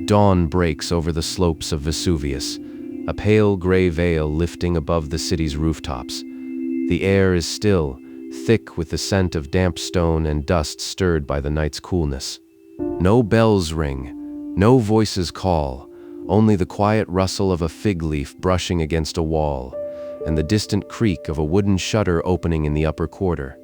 Dawn breaks over the slopes of Vesuvius, a pale gray veil lifting above the city's rooftops. The air is still, thick with the scent of damp stone and dust stirred by the night's coolness. No bells ring, no voices call, only the quiet rustle of a fig leaf brushing against a wall, and the distant creak of a wooden shutter opening in the upper quarter.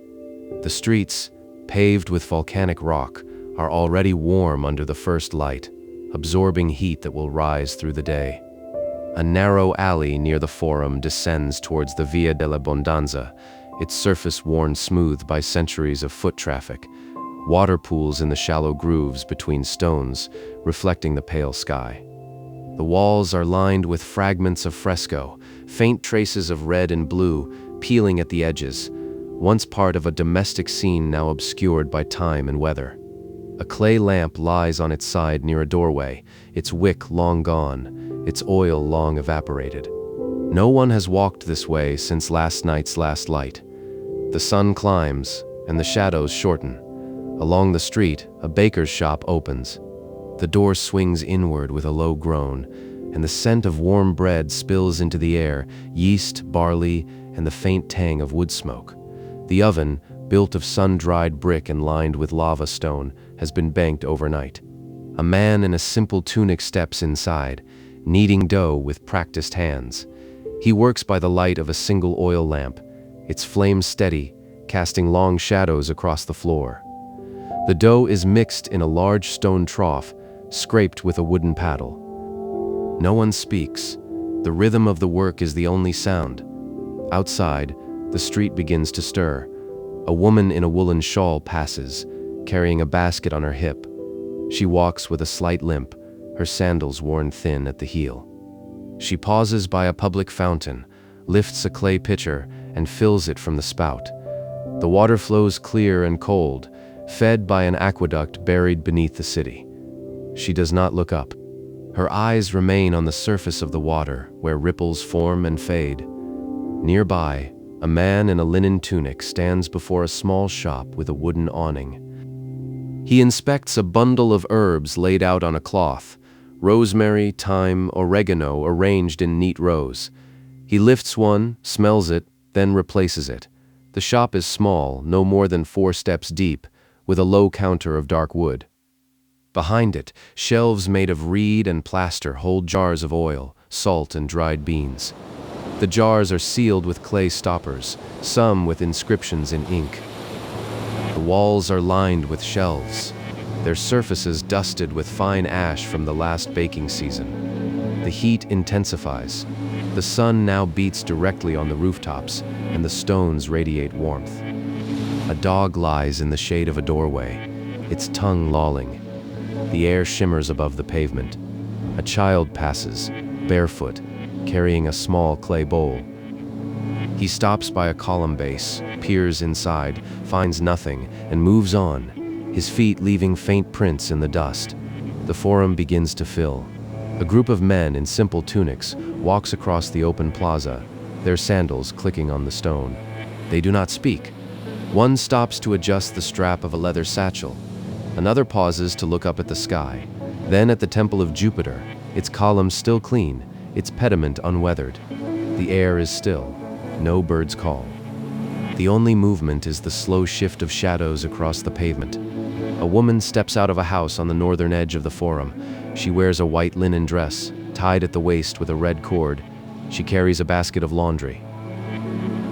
The streets, paved with volcanic rock, are already warm under the first light, absorbing heat that will rise through the day. A narrow alley near the Forum descends towards the Via dell'Abbondanza, its surface worn smooth by centuries of foot traffic, water pools in the shallow grooves between stones, reflecting the pale sky. The walls are lined with fragments of fresco, faint traces of red and blue peeling at the edges, once part of a domestic scene now obscured by time and weather. A clay lamp lies on its side near a doorway, its wick long gone, its oil long evaporated. No one has walked this way since last night's last light. The sun climbs, and the shadows shorten. Along the street, a baker's shop opens. The door swings inward with a low groan, and the scent of warm bread spills into the air, yeast, barley, and the faint tang of wood smoke. The oven, built of sun-dried brick and lined with lava stone, has been banked overnight. A man in a simple tunic steps inside, kneading dough with practiced hands. He works by the light of a single oil lamp, its flame steady, casting long shadows across the floor. The dough is mixed in a large stone trough, scraped with a wooden paddle. No one speaks. The rhythm of the work is the only sound. Outside, the street begins to stir. A woman in a woolen shawl passes, carrying a basket on her hip. She walks with a slight limp, her sandals worn thin at the heel. She pauses by a public fountain, lifts a clay pitcher, and fills it from the spout. The water flows clear and cold, fed by an aqueduct buried beneath the city. She does not look up. Her eyes remain on the surface of the water, where ripples form and fade. Nearby, a man in a linen tunic stands before a small shop with a wooden awning. He inspects a bundle of herbs laid out on a cloth, rosemary, thyme, oregano arranged in neat rows. He lifts one, smells it, then replaces it. The shop is small, no more than 4 steps deep, with a low counter of dark wood. Behind it, shelves made of reed and plaster hold jars of oil, salt, and dried beans. The jars are sealed with clay stoppers, some with inscriptions in ink. The walls are lined with shelves, their surfaces dusted with fine ash from the last baking season. The heat intensifies. The sun now beats directly on the rooftops, and the stones radiate warmth. A dog lies in the shade of a doorway, its tongue lolling. The air shimmers above the pavement. A child passes, barefoot, carrying a small clay bowl. He stops by a column base, peers inside, finds nothing, and moves on, his feet leaving faint prints in the dust. The Forum begins to fill. A group of men in simple tunics walks across the open plaza, their sandals clicking on the stone. They do not speak. One stops to adjust the strap of a leather satchel. Another pauses to look up at the sky, then at the Temple of Jupiter, its columns still clean, its pediment unweathered. The air is still. No birds call. The only movement is the slow shift of shadows across the pavement. A woman steps out of a house on the northern edge of the Forum. She wears a white linen dress, tied at the waist with a red cord. She carries a basket of laundry.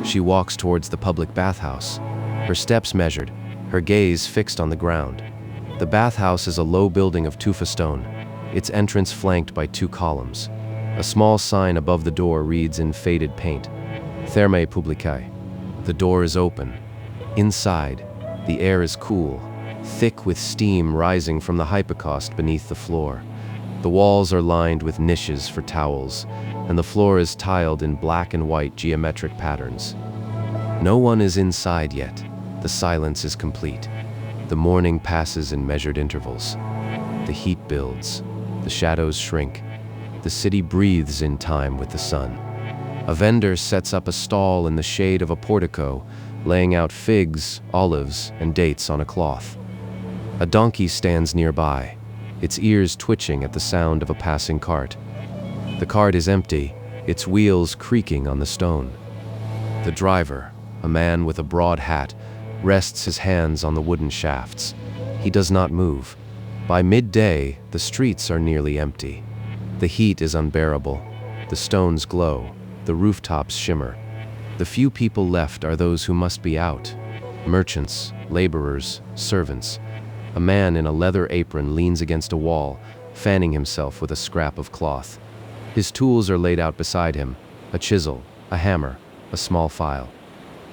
She walks towards the public bathhouse, her steps measured, her gaze fixed on the ground. The bathhouse is a low building of tufa stone, its entrance flanked by 2 columns. A small sign above the door reads in faded paint, Thermae Publicae. The door is open. Inside, the air is cool, thick with steam rising from the hypocaust beneath the floor. The walls are lined with niches for towels, and the floor is tiled in black and white geometric patterns. No one is inside yet. The silence is complete. The morning passes in measured intervals. The heat builds. The shadows shrink. The city breathes in time with the sun. A vendor sets up a stall in the shade of a portico, laying out figs, olives, and dates on a cloth. A donkey stands nearby. its ears twitching at the sound of a passing cart. The cart is empty, its wheels creaking on the stone. The driver, a man with a broad hat, rests his hands on the wooden shafts. He does not move. By midday, the streets are nearly empty. The heat is unbearable. The stones glow. The rooftops shimmer. The few people left are those who must be out. Merchants, laborers, servants. A man in a leather apron leans against a wall, fanning himself with a scrap of cloth. His tools are laid out beside him, a chisel, a hammer, a small file.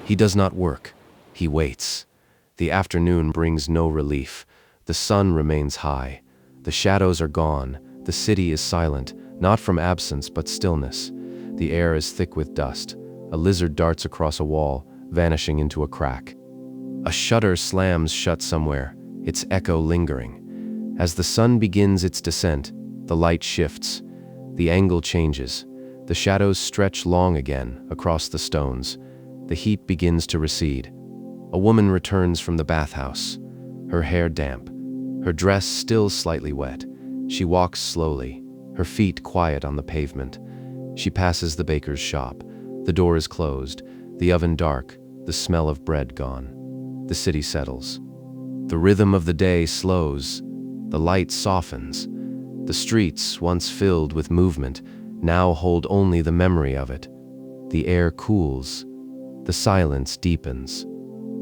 He does not work. He waits. The afternoon brings no relief. The sun remains high. The shadows are gone. The city is silent, not from absence but stillness. The air is thick with dust. A lizard darts across a wall, vanishing into a crack. A shutter slams shut somewhere, its echo lingering. As the sun begins its descent, the light shifts. The angle changes. The shadows stretch long again across the stones. The heat begins to recede. A woman returns from the bathhouse, her hair damp, her dress still slightly wet. She walks slowly, her feet quiet on the pavement. She passes the baker's shop. The door is closed, the oven dark, the smell of bread gone. The city settles. The rhythm of the day slows. The light softens. The streets, once filled with movement, now hold only the memory of it. The air cools. The silence deepens.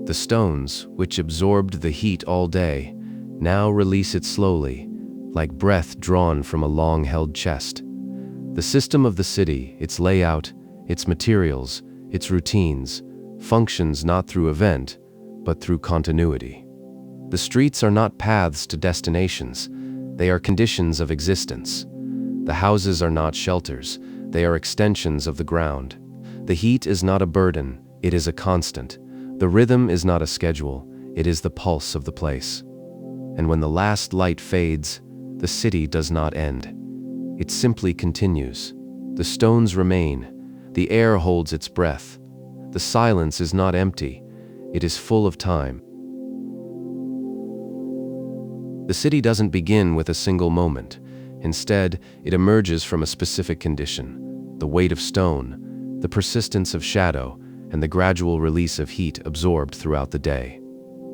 The stones, which absorbed the heat all day, now release it slowly, like breath drawn from a long-held chest. The system of the city, its layout, its materials, its routines, functions not through event, but through continuity. The streets are not paths to destinations, they are conditions of existence. The houses are not shelters, they are extensions of the ground. The heat is not a burden, it is a constant. The rhythm is not a schedule, it is the pulse of the place. And when the last light fades, the city does not end. It simply continues. The stones remain. The air holds its breath. The silence is not empty. It is full of time. The city doesn't begin with a single moment. Instead, it emerges from a specific condition: the weight of stone, the persistence of shadow, and the gradual release of heat absorbed throughout the day.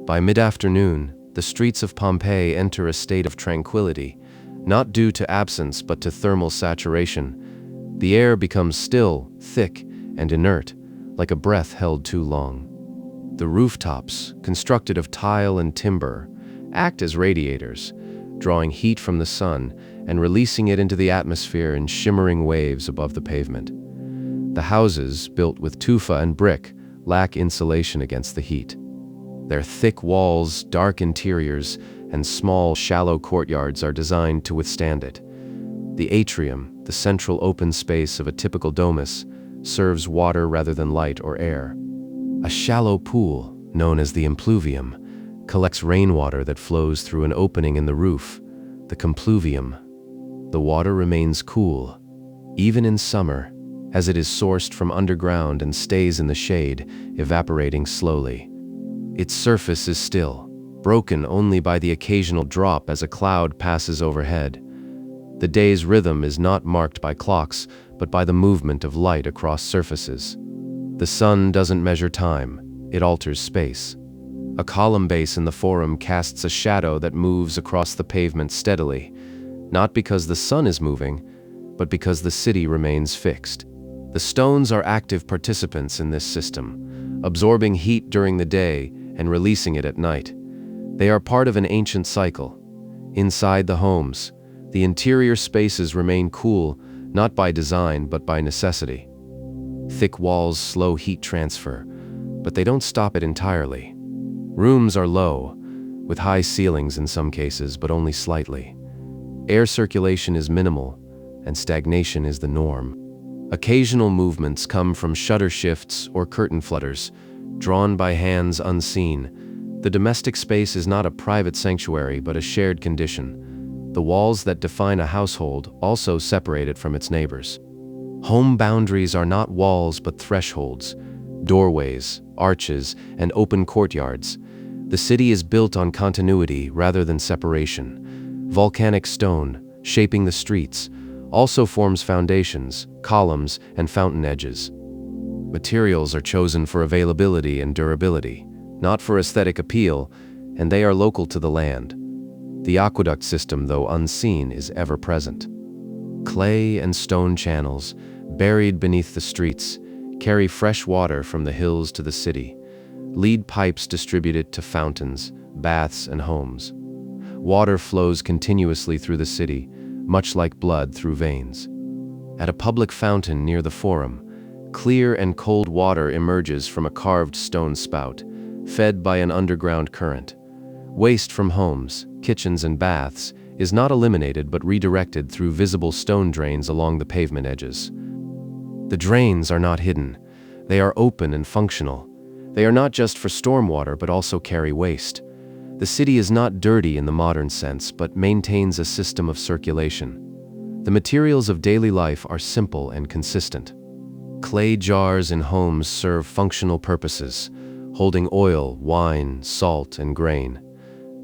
By mid-afternoon, the streets of Pompeii enter a state of tranquility, not due to absence but to thermal saturation. The air becomes still, thick, and inert, like a breath held too long. The rooftops, constructed of tile and timber, act as radiators, drawing heat from the sun and releasing it into the atmosphere in shimmering waves above the pavement. The houses, built with tufa and brick, lack insulation against the heat. Their thick walls, dark interiors, and small, shallow courtyards are designed to withstand it. The atrium, the central open space of a typical domus, serves water rather than light or air. A shallow pool, known as the impluvium, collects rainwater that flows through an opening in the roof, the compluvium. The water remains cool, even in summer, as it is sourced from underground and stays in the shade, evaporating slowly. Its surface is still, broken only by the occasional drop as a cloud passes overhead. The day's rhythm is not marked by clocks, but by the movement of light across surfaces. The sun doesn't measure time, it alters space. A column base in the forum casts a shadow that moves across the pavement steadily, not because the sun is moving, but because the city remains fixed. The stones are active participants in this system, absorbing heat during the day and releasing it at night. They are part of an ancient cycle. Inside the homes, the interior spaces remain cool, not by design but by necessity. Thick walls slow heat transfer, but they don't stop it entirely. Rooms are low, with high ceilings in some cases, but only slightly. Air circulation is minimal, and stagnation is the norm. Occasional movements come from shutter shifts or curtain flutters, drawn by hands unseen. The domestic space is not a private sanctuary, but a shared condition. The walls that define a household also separate it from its neighbors. Home boundaries are not walls but thresholds, doorways, arches, and open courtyards. The city is built on continuity rather than separation. Volcanic stone, shaping the streets, also forms foundations, columns, and fountain edges. Materials are chosen for availability and durability, not for aesthetic appeal, and they are local to the land. The aqueduct system, though unseen, is ever present. Clay and stone channels, buried beneath the streets, carry fresh water from the hills to the city. Lead pipes distribute it to fountains, baths, and homes. Water flows continuously through the city, much like blood through veins. At a public fountain near the Forum, clear and cold water emerges from a carved stone spout, fed by an underground current. Waste from homes, kitchens, and baths is not eliminated but redirected through visible stone drains along the pavement edges. The drains are not hidden. They are open and functional. They are not just for stormwater but also carry waste. The city is not dirty in the modern sense but maintains a system of circulation. The materials of daily life are simple and consistent. Clay jars in homes serve functional purposes, holding oil, wine, salt, and grain.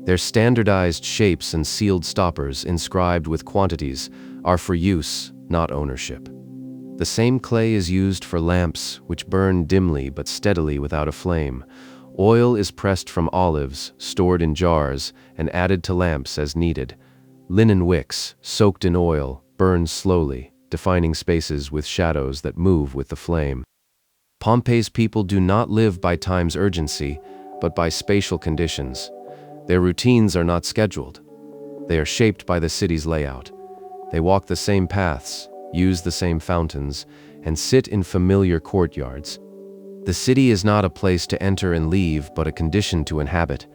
Their standardized shapes and sealed stoppers inscribed with quantities are for use, not ownership. The same clay is used for lamps, which burn dimly but steadily without a flame. Oil is pressed from olives, stored in jars, and added to lamps as needed. Linen wicks, soaked in oil, burn slowly, defining spaces with shadows that move with the flame. Pompeii's people do not live by time's urgency, but by spatial conditions. Their routines are not scheduled. They are shaped by the city's layout. They walk the same paths, use the same fountains, and sit in familiar courtyards. The city is not a place to enter and leave, but a condition to inhabit.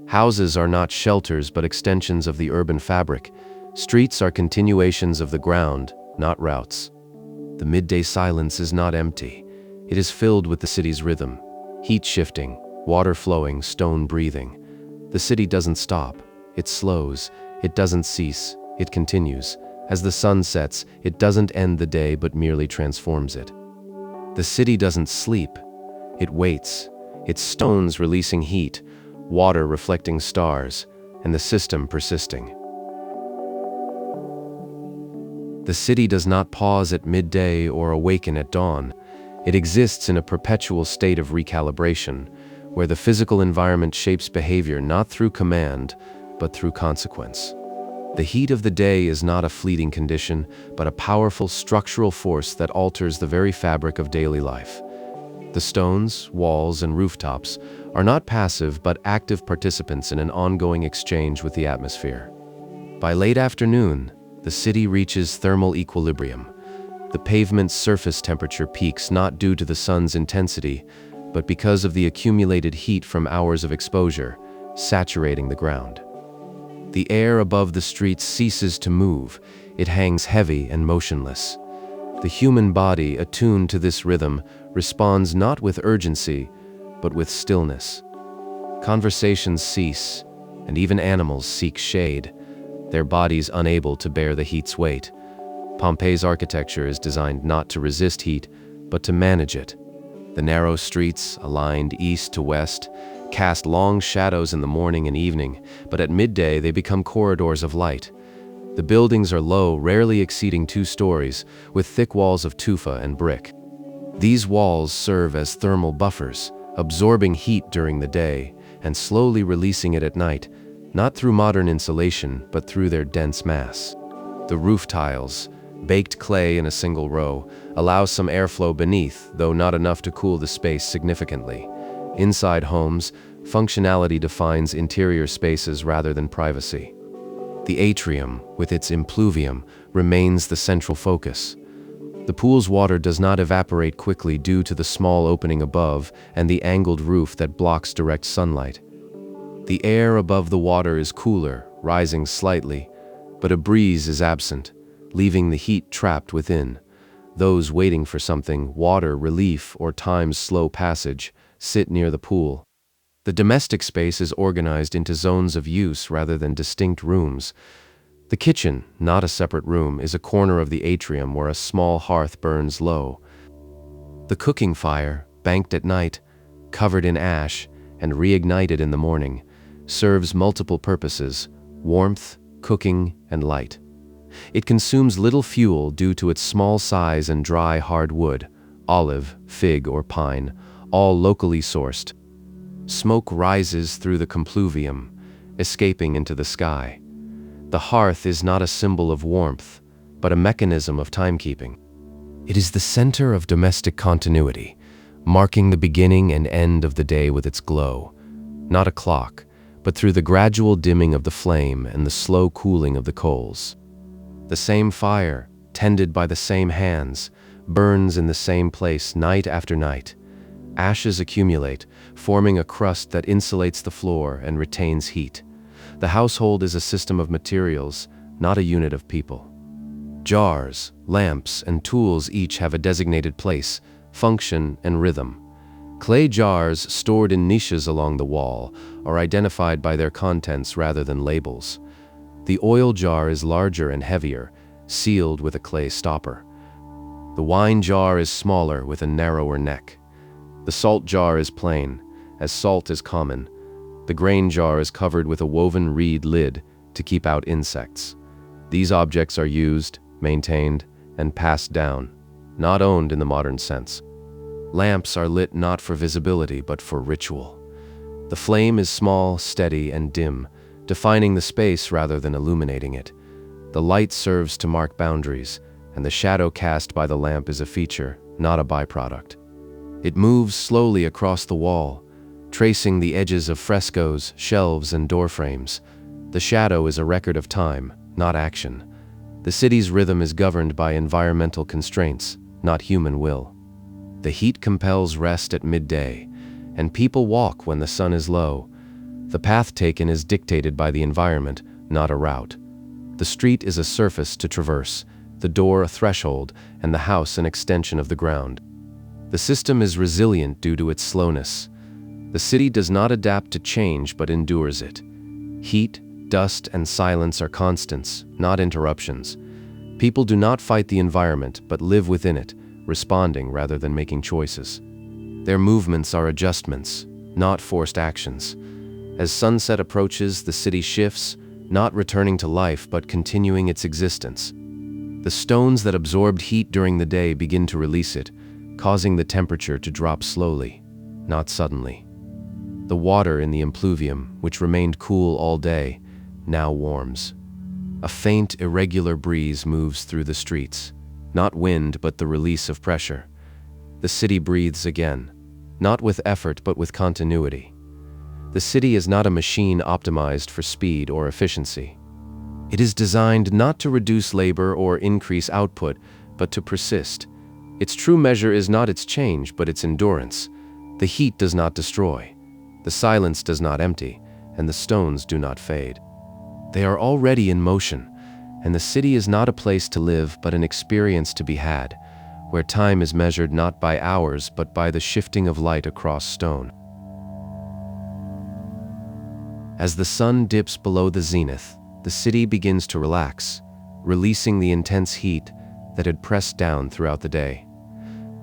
Houses are not shelters, but extensions of the urban fabric. Streets are continuations of the ground, not routes. The midday silence is not empty. It is filled with the city's rhythm. Heat shifting, water flowing, stone breathing. The city doesn't stop. It slows. It doesn't cease. It continues. As the sun sets, it doesn't end the day but merely transforms it. The city doesn't sleep. It waits. Its stones releasing heat, water reflecting stars, and the system persisting. The city does not pause at midday or awaken at dawn. It exists in a perpetual state of recalibration, where the physical environment shapes behavior not through command, but through consequence. The heat of the day is not a fleeting condition, but a powerful structural force that alters the very fabric of daily life. The stones, walls, and rooftops are not passive but active participants in an ongoing exchange with the atmosphere. By late afternoon, the city reaches thermal equilibrium. The pavement's surface temperature peaks not due to the sun's intensity, but because of the accumulated heat from hours of exposure, saturating the ground. The air above the streets ceases to move. It hangs heavy and motionless. The human body, attuned to this rhythm, responds not with urgency, but with stillness. Conversations cease, and even animals seek shade, their bodies unable to bear the heat's weight. Pompeii's architecture is designed not to resist heat, but to manage it. The narrow streets, aligned east to west, cast long shadows in the morning and evening, but at midday they become corridors of light. The buildings are low, rarely exceeding 2 stories, with thick walls of tufa and brick. These walls serve as thermal buffers, absorbing heat during the day and slowly releasing it at night, not through modern insulation, but through their dense mass. The roof tiles, baked clay in a single row, allow some airflow beneath, though not enough to cool the space significantly. Inside homes, functionality defines interior spaces rather than privacy. The atrium, with its impluvium, remains the central focus. The pool's water does not evaporate quickly due to the small opening above and the angled roof that blocks direct sunlight. The air above the water is cooler, rising slightly, but a breeze is absent, leaving the heat trapped within. Those waiting for something, water, relief, or time's slow passage, sit near the pool. The domestic space is organized into zones of use rather than distinct rooms. The kitchen, not a separate room, is a corner of the atrium where a small hearth burns low. The cooking fire, banked at night, covered in ash, and reignited in the morning, serves multiple purposes: warmth, cooking, and light. It consumes little fuel due to its small size and dry, hard wood, olive, fig, or pine, all locally sourced. Smoke rises through the compluvium, escaping into the sky. The hearth is not a symbol of warmth, but a mechanism of timekeeping. It is the center of domestic continuity, marking the beginning and end of the day with its glow. Not a clock, but through the gradual dimming of the flame and the slow cooling of the coals. The same fire, tended by the same hands, burns in the same place night after night. Ashes accumulate, forming a crust that insulates the floor and retains heat. The household is a system of materials, not a unit of people. Jars, lamps, and tools each have a designated place, function, and rhythm. Clay jars stored in niches along the wall are identified by their contents rather than labels. The oil jar is larger and heavier, sealed with a clay stopper. The wine jar is smaller with a narrower neck. The salt jar is plain, as salt is common. The grain jar is covered with a woven reed lid to keep out insects. These objects are used, maintained, and passed down, not owned in the modern sense. Lamps are lit not for visibility but for ritual. The flame is small, steady, and dim, defining the space rather than illuminating it. The light serves to mark boundaries, and the shadow cast by the lamp is a feature, not a byproduct. It moves slowly across the wall, tracing the edges of frescoes, shelves, and doorframes. The shadow is a record of time, not action. The city's rhythm is governed by environmental constraints, not human will. The heat compels rest at midday, and people walk when the sun is low. The path taken is dictated by the environment, not a route. The street is a surface to traverse, the door a threshold, and the house an extension of the ground. The system is resilient due to its slowness. The city does not adapt to change but endures it. Heat, dust, and silence are constants, not interruptions. People do not fight the environment but live within it, responding rather than making choices. Their movements are adjustments, not forced actions. As sunset approaches, the city shifts, not returning to life but continuing its existence. The stones that absorbed heat during the day begin to release it, causing the temperature to drop slowly, not suddenly. The water in the impluvium, which remained cool all day, now warms. A faint, irregular breeze moves through the streets, not wind but the release of pressure. The city breathes again, not with effort but with continuity. The city is not a machine optimized for speed or efficiency. It is designed not to reduce labor or increase output, but to persist. Its true measure is not its change, but its endurance. The heat does not destroy. The silence does not empty, and the stones do not fade. They are already in motion, and the city is not a place to live, but an experience to be had, where time is measured not by hours, but by the shifting of light across stone. As the sun dips below the zenith, the city begins to relax, releasing the intense heat that had pressed down throughout the day.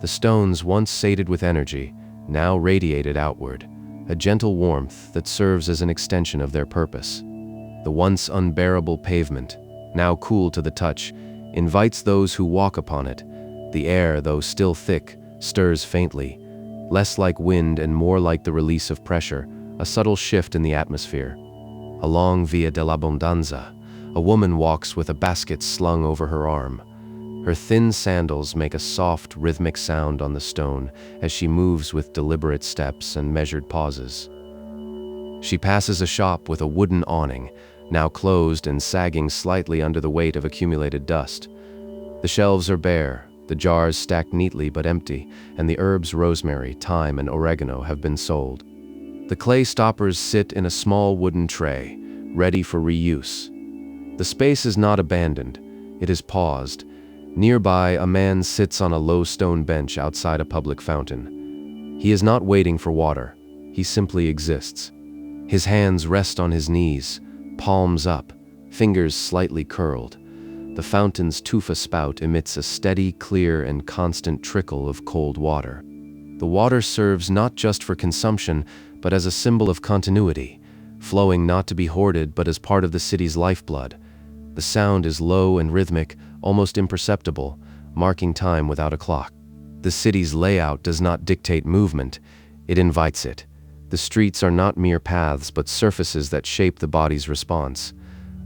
The stones, once sated with energy, now radiated outward, a gentle warmth that serves as an extension of their purpose. The once unbearable pavement, now cool to the touch, invites those who walk upon it. The air, though still thick, stirs faintly, less like wind and more like the release of pressure, a subtle shift in the atmosphere. Along Via dell'Abbondanza, a woman walks with a basket slung over her arm. Her thin sandals make a soft, rhythmic sound on the stone as she moves with deliberate steps and measured pauses. She passes a shop with a wooden awning, now closed and sagging slightly under the weight of accumulated dust. The shelves are bare, the jars stacked neatly but empty, and the herbs rosemary, thyme, and oregano have been sold. The clay stoppers sit in a small wooden tray, ready for reuse. The space is not abandoned, it is paused. Nearby, a man sits on a low stone bench outside a public fountain. He is not waiting for water, he simply exists. His hands rest on his knees, palms up, fingers slightly curled. The fountain's tufa spout emits a steady, clear, and constant trickle of cold water. The water serves not just for consumption, but as a symbol of continuity, flowing not to be hoarded but as part of the city's lifeblood, The sound is low and rhythmic, almost imperceptible, marking time without a clock. The city's layout does not dictate movement, it invites it. The streets are not mere paths but surfaces that shape the body's response.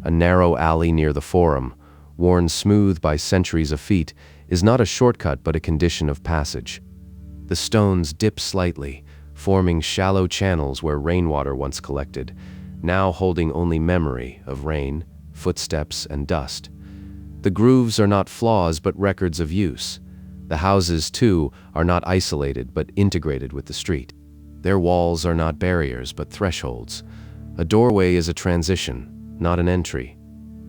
A narrow alley near the Forum, worn smooth by centuries of feet, is not a shortcut but a condition of passage. The stones dip slightly, forming shallow channels where rainwater once collected, now holding only memory of rain, footsteps, and dust. The grooves are not flaws but records of use. The houses, too, are not isolated but integrated with the street. Their walls are not barriers but thresholds. A doorway is a transition, not an entry.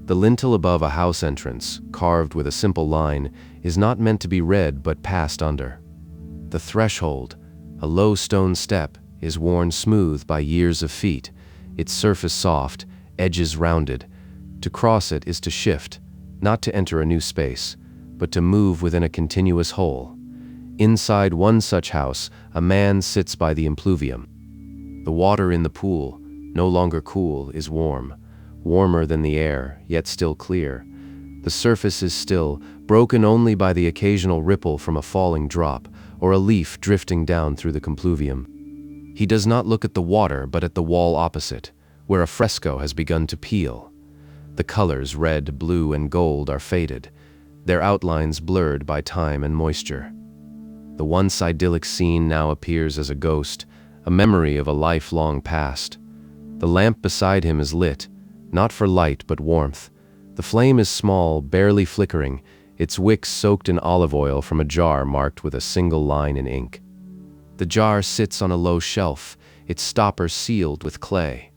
The lintel above a house entrance, carved with a simple line, is not meant to be read but passed under. The threshold, a low stone step, is worn smooth by years of feet, its surface soft, edges rounded. To cross it is to shift, not to enter a new space, but to move within a continuous whole. Inside one such house, a man sits by the impluvium. The water in the pool, no longer cool, is warm, warmer than the air, yet still clear. The surface is still, broken only by the occasional ripple from a falling drop, or a leaf drifting down through the compluvium. He does not look at the water, but at the wall opposite, where a fresco has begun to peel. The colors, red, blue, and gold, are faded, their outlines blurred by time and moisture. The once idyllic scene now appears as a ghost, a memory of a life long past. The lamp beside him is lit, not for light but warmth. The flame is small, barely flickering, its wick soaked in olive oil from a jar marked with a single line in ink. The jar sits on a low shelf, its stopper sealed with clay.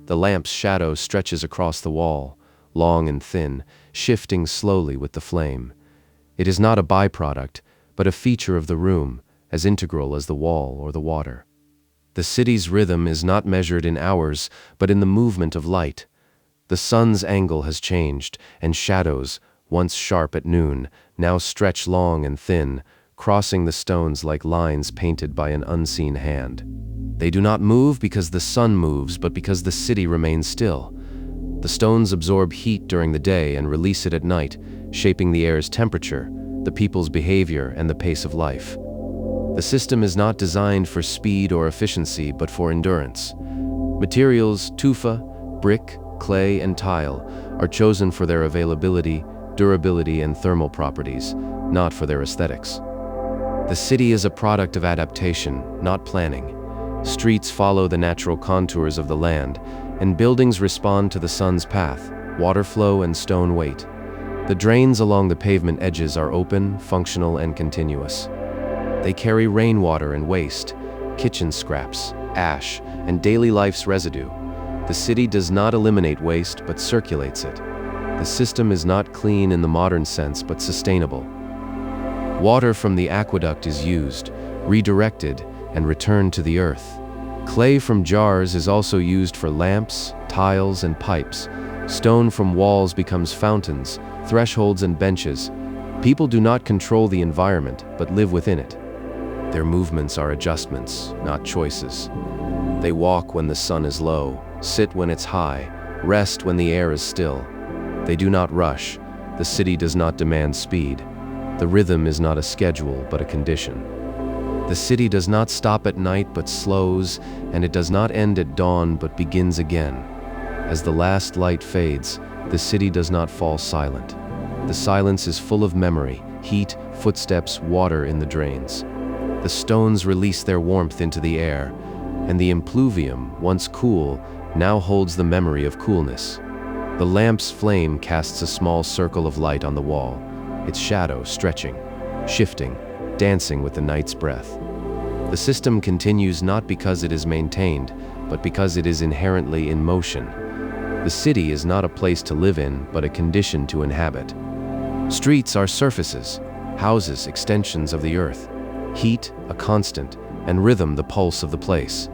The lamp's shadow stretches across the wall, long and thin, shifting slowly with the flame. It is not a byproduct, but a feature of the room, as integral as the wall or the water. The city's rhythm is not measured in hours, but in the movement of light. The sun's angle has changed, and shadows, once sharp at noon, now stretch long and thin, crossing the stones like lines painted by an unseen hand. They do not move because the sun moves, but because the city remains still. The stones absorb heat during the day and release it at night, shaping the air's temperature, the people's behavior, and the pace of life. The system is not designed for speed or efficiency, but for endurance. Materials, tufa, brick, clay, and tile, are chosen for their availability, durability, and thermal properties, not for their aesthetics. The city is a product of adaptation, not planning. Streets follow the natural contours of the land, and buildings respond to the sun's path, water flow, and stone weight. The drains along the pavement edges are open, functional, and continuous. They carry rainwater and waste, kitchen scraps, ash, and daily life's residue. The city does not eliminate waste, but circulates it. The system is not clean in the modern sense, but sustainable. Water from the aqueduct is used, redirected, and returned to the earth. Clay from jars is also used for lamps, tiles, and pipes. Stone from walls becomes fountains, thresholds, and benches. People do not control the environment, but live within it. Their movements are adjustments, not choices. They walk when the sun is low, sit when it's high, rest when the air is still. They do not rush. The city does not demand speed. The rhythm is not a schedule, but a condition. The city does not stop at night, but slows, and it does not end at dawn, but begins again. As the last light fades, the city does not fall silent. The silence is full of memory, heat, footsteps, water in the drains. The stones release their warmth into the air, and the impluvium, once cool, now holds the memory of coolness. The lamp's flame casts a small circle of light on the wall, its shadow stretching, shifting, dancing with the night's breath. The system continues not because it is maintained, but because it is inherently in motion. The city is not a place to live in, but a condition to inhabit. Streets are surfaces, houses extensions of the earth, heat a constant, and rhythm the pulse of the place.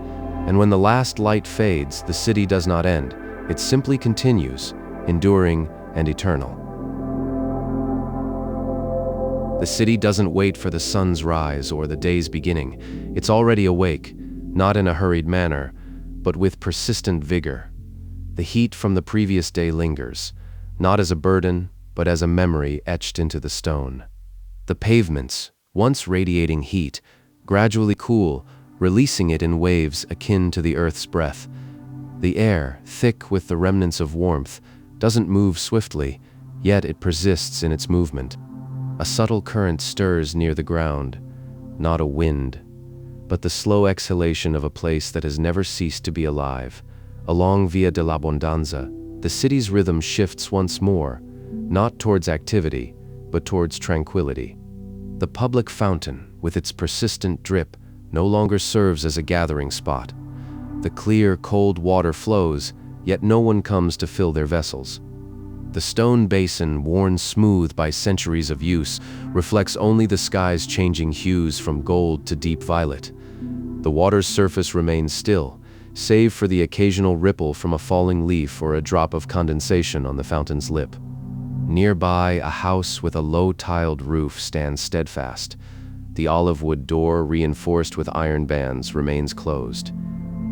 And when the last light fades, the city does not end, it simply continues, enduring and eternal. The city doesn't wait for the sun's rise or the day's beginning. It's already awake, not in a hurried manner, but with persistent vigor. The heat from the previous day lingers, not as a burden, but as a memory etched into the stone. The pavements, once radiating heat, gradually cool, releasing it in waves akin to the earth's breath. The air, thick with the remnants of warmth, doesn't move swiftly, yet it persists in its movement. A subtle current stirs near the ground, not a wind, but the slow exhalation of a place that has never ceased to be alive. Along Via dell'Abbondanza, the city's rhythm shifts once more, not towards activity, but towards tranquility. The public fountain, with its persistent drip, no longer serves as a gathering spot. The clear, cold water flows, yet no one comes to fill their vessels. The stone basin, worn smooth by centuries of use, reflects only the sky's changing hues from gold to deep violet. The water's surface remains still, save for the occasional ripple from a falling leaf or a drop of condensation on the fountain's lip. Nearby, a house with a low-tiled roof stands steadfast. The olive wood door, reinforced with iron bands, remains closed.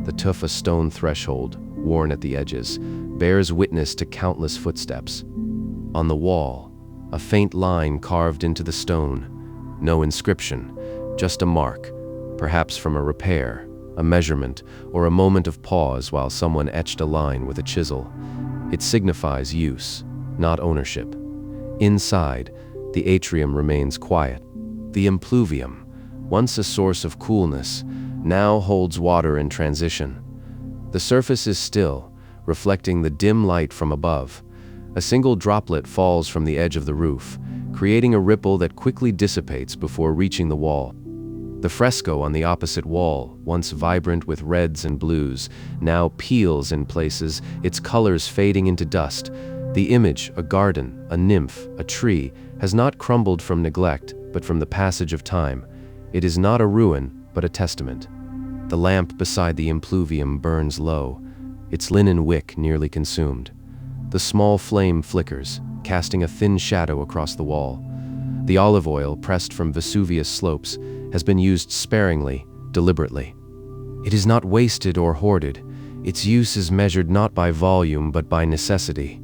The tufa stone threshold, worn at the edges, bears witness to countless footsteps. On the wall, a faint line carved into the stone. No inscription, just a mark, perhaps from a repair, a measurement, or a moment of pause while someone etched a line with a chisel. It signifies use, not ownership. Inside, the atrium remains quiet. The impluvium, once a source of coolness, now holds water in transition. The surface is still, reflecting the dim light from above. A single droplet falls from the edge of the roof, creating a ripple that quickly dissipates before reaching the wall. The fresco on the opposite wall, once vibrant with reds and blues, now peels in places, its colors fading into dust. The image, a garden, a nymph, a tree, has not crumbled from neglect, but from the passage of time. It is not a ruin, but a testament. The lamp beside the impluvium burns low, its linen wick nearly consumed. The small flame flickers, casting a thin shadow across the wall. The olive oil, pressed from Vesuvius slopes, has been used sparingly, deliberately. It is not wasted or hoarded. Its use is measured not by volume, but by necessity.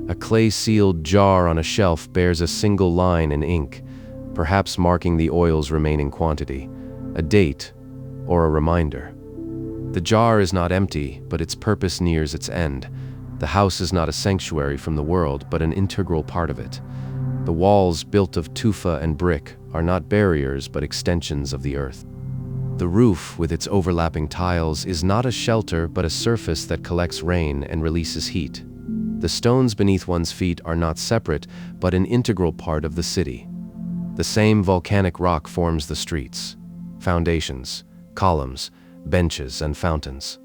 A clay-sealed jar on a shelf bears a single line in ink, perhaps marking the oil's remaining quantity, a date, or a reminder. The jar is not empty, but its purpose nears its end. The house is not a sanctuary from the world, but an integral part of it. The walls, built of tufa and brick, are not barriers, but extensions of the earth. The roof, with its overlapping tiles, is not a shelter, but a surface that collects rain and releases heat. The stones beneath one's feet are not separate, but an integral part of the city. The same volcanic rock forms the streets, foundations, columns, benches, and fountains.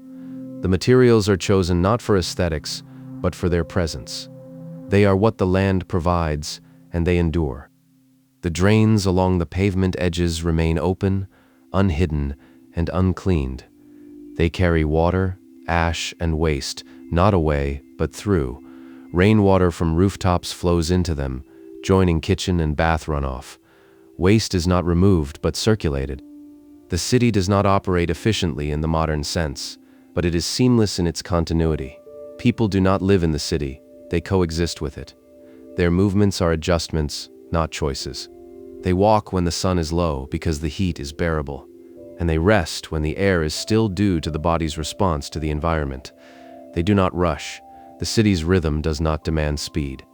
The materials are chosen not for aesthetics, but for their presence. They are what the land provides, and they endure. The drains along the pavement edges remain open, unhidden, and uncleaned. They carry water, ash, and waste, not away, but through. Rainwater from rooftops flows into them, joining kitchen and bath runoff. Waste is not removed, but circulated. The city does not operate efficiently in the modern sense, but it is seamless in its continuity. People do not live in the city, they coexist with it. Their movements are adjustments, not choices. They walk when the sun is low because the heat is bearable, and they rest when the air is still due to the body's response to the environment. They do not rush. The city's rhythm does not demand speed.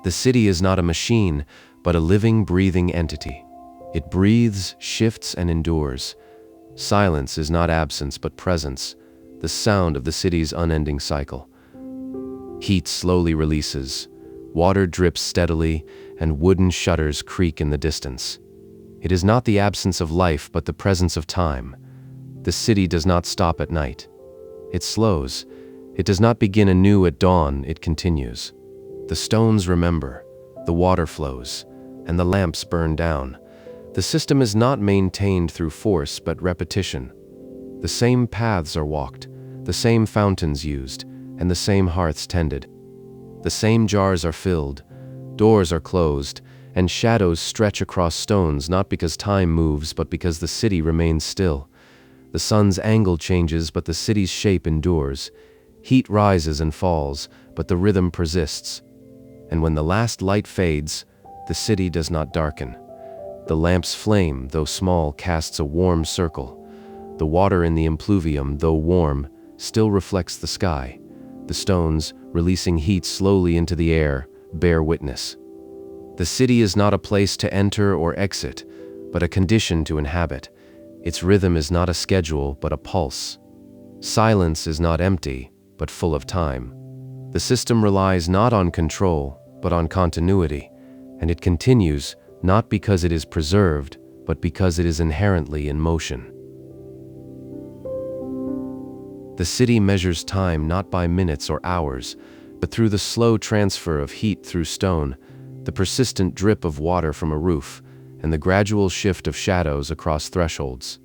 The city is not a machine, but a living, breathing entity. It breathes, shifts, and endures. Silence is not absence, but presence, the sound of the city's unending cycle. Heat slowly releases, water drips steadily, and wooden shutters creak in the distance. It is not the absence of life, but the presence of time. The city does not stop at night. It slows. It does not begin anew at dawn, it continues. The stones remember, the water flows, and the lamps burn down. The system is not maintained through force, but repetition. The same paths are walked, the same fountains used, and the same hearths tended. The same jars are filled, doors are closed, and shadows stretch across stones, not because time moves, but because the city remains still. The sun's angle changes, but the city's shape endures. Heat rises and falls, but the rhythm persists. and when the last light fades, the city does not darken. The lamp's flame, though small, casts a warm circle. The water in the impluvium, though warm, still reflects the sky. The stones, releasing heat slowly into the air, bear witness. The city is not a place to enter or exit, but a condition to inhabit. Its rhythm is not a schedule, but a pulse. Silence is not empty, but full of time. The system relies not on control, but on continuity, and it continues not because it is preserved, but because it is inherently in motion. The city measures time not by minutes or hours, but through the slow transfer of heat through stone, the persistent drip of water from a roof, and the gradual shift of shadows across thresholds.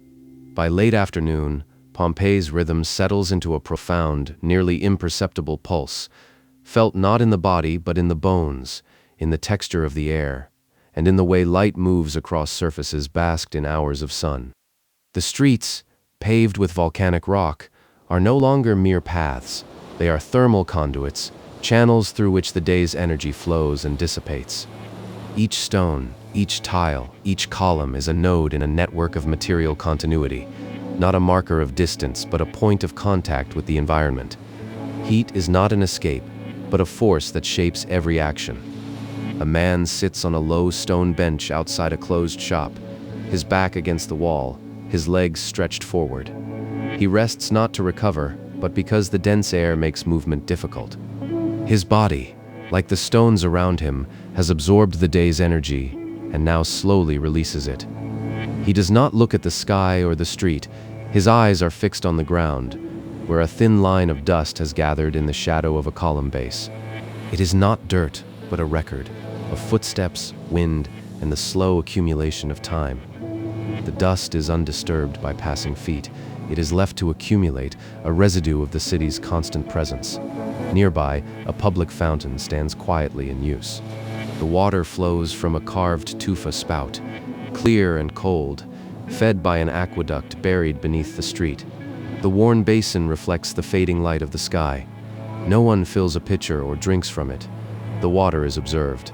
By late afternoon, Pompeii's rhythm settles into a profound, nearly imperceptible pulse, felt not in the body but in the bones, in the texture of the air, and in the way light moves across surfaces basked in hours of sun. The streets, paved with volcanic rock, are no longer mere paths. They are thermal conduits, channels through which the day's energy flows and dissipates. Each stone, each tile, each column is a node in a network of material continuity, not a marker of distance, but a point of contact with the environment. Heat is not an escape, but a force that shapes every action. A man sits on a low stone bench outside a closed shop, his back against the wall, his legs stretched forward. He rests not to recover, but because the dense air makes movement difficult. His body, like the stones around him, has absorbed the day's energy and now slowly releases it. He does not look at the sky or the street. His eyes are fixed on the ground, where a thin line of dust has gathered in the shadow of a column base. It is not dirt, but a record of footsteps, wind, and the slow accumulation of time. The dust is undisturbed by passing feet. It is left to accumulate, a residue of the city's constant presence. Nearby, a public fountain stands quietly in use. The water flows from a carved tufa spout, clear and cold, fed by an aqueduct buried beneath the street. The worn basin reflects the fading light of the sky. No one fills a pitcher or drinks from it. The water is observed.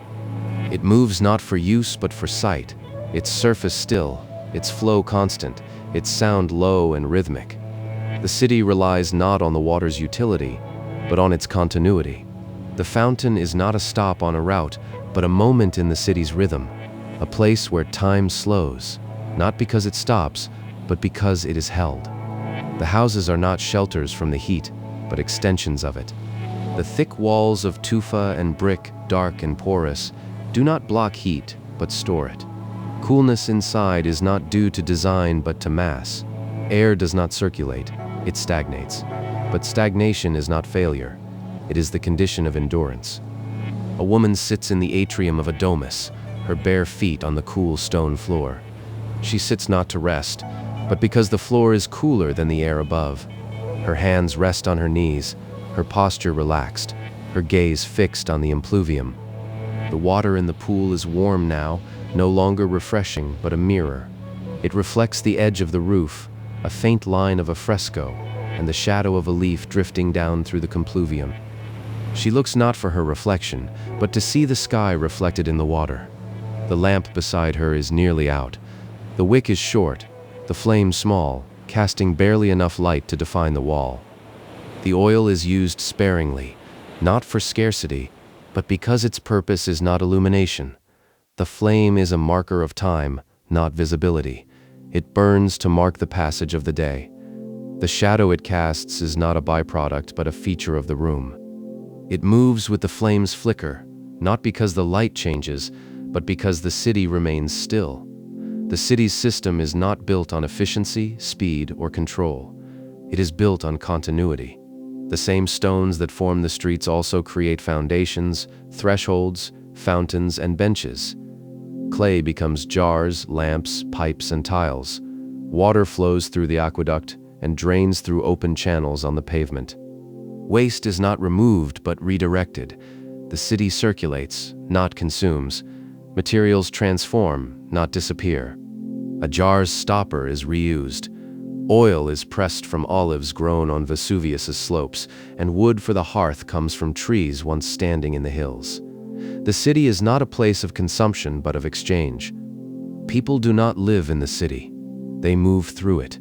It moves not for use but for sight, its surface still, its flow constant, its sound low and rhythmic. The city relies not on the water's utility, but on its continuity. The fountain is not a stop on a route, but a moment in the city's rhythm, a place where time slows, not because it stops, but because it is held. The houses are not shelters from the heat, but extensions of it. The thick walls of tufa and brick, dark and porous, do not block heat, but store it. Coolness inside is not due to design but to mass. Air does not circulate, it stagnates. But stagnation is not failure. It is the condition of endurance. A woman sits in the atrium of a domus, her bare feet on the cool stone floor. She sits not to rest, but because the floor is cooler than the air above. Her hands rest on her knees, her posture relaxed, her gaze fixed on the impluvium. The water in the pool is warm now, no longer refreshing, but a mirror. It reflects the edge of the roof, a faint line of a fresco, and the shadow of a leaf drifting down through the compluvium. She looks not for her reflection, but to see the sky reflected in the water. The lamp beside her is nearly out. The wick is short, the flame small, casting barely enough light to define the wall. The oil is used sparingly, not for scarcity, but because its purpose is not illumination. The flame is a marker of time, not visibility. It burns to mark the passage of the day. The shadow it casts is not a byproduct, but a feature of the room. It moves with the flame's flicker, not because the light changes, but because the city remains still. The city's system is not built on efficiency, speed, or control. It is built on continuity. The same stones that form the streets also create foundations, thresholds, fountains, and benches. Clay becomes jars, lamps, pipes, and tiles. Water flows through the aqueduct and drains through open channels on the pavement. Waste is not removed but redirected. The city circulates, not consumes. Materials transform, not disappear. A jar's stopper is reused. Oil is pressed from olives grown on Vesuvius's slopes, and wood for the hearth comes from trees once standing in the hills. The city is not a place of consumption but of exchange. People do not live in the city. They move through it.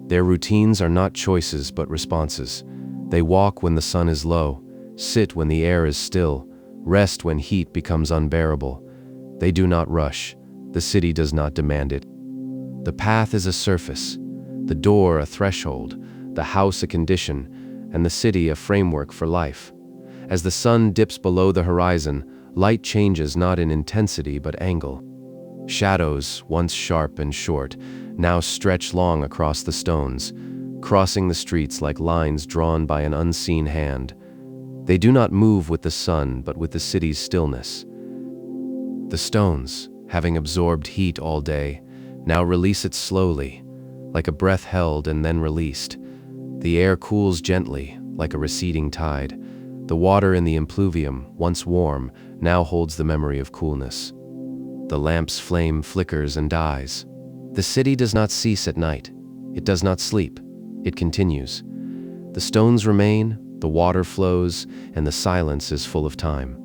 Their routines are not choices but responses. They walk when the sun is low, sit when the air is still, rest when heat becomes unbearable. They do not rush. The city does not demand it. The path is a surface, the door a threshold, the house a condition, and the city a framework for life. As the sun dips below the horizon, light changes not in intensity but angle. Shadows, once sharp and short, now stretch long across the stones, crossing the streets like lines drawn by an unseen hand. They do not move with the sun but with the city's stillness. The stones, having absorbed heat all day, now release it slowly, like a breath held and then released. The air cools gently, like a receding tide. The water in the impluvium, once warm, now holds the memory of coolness. The lamp's flame flickers and dies. The city does not cease at night. It does not sleep. It continues. The stones remain, the water flows, and the silence is full of time.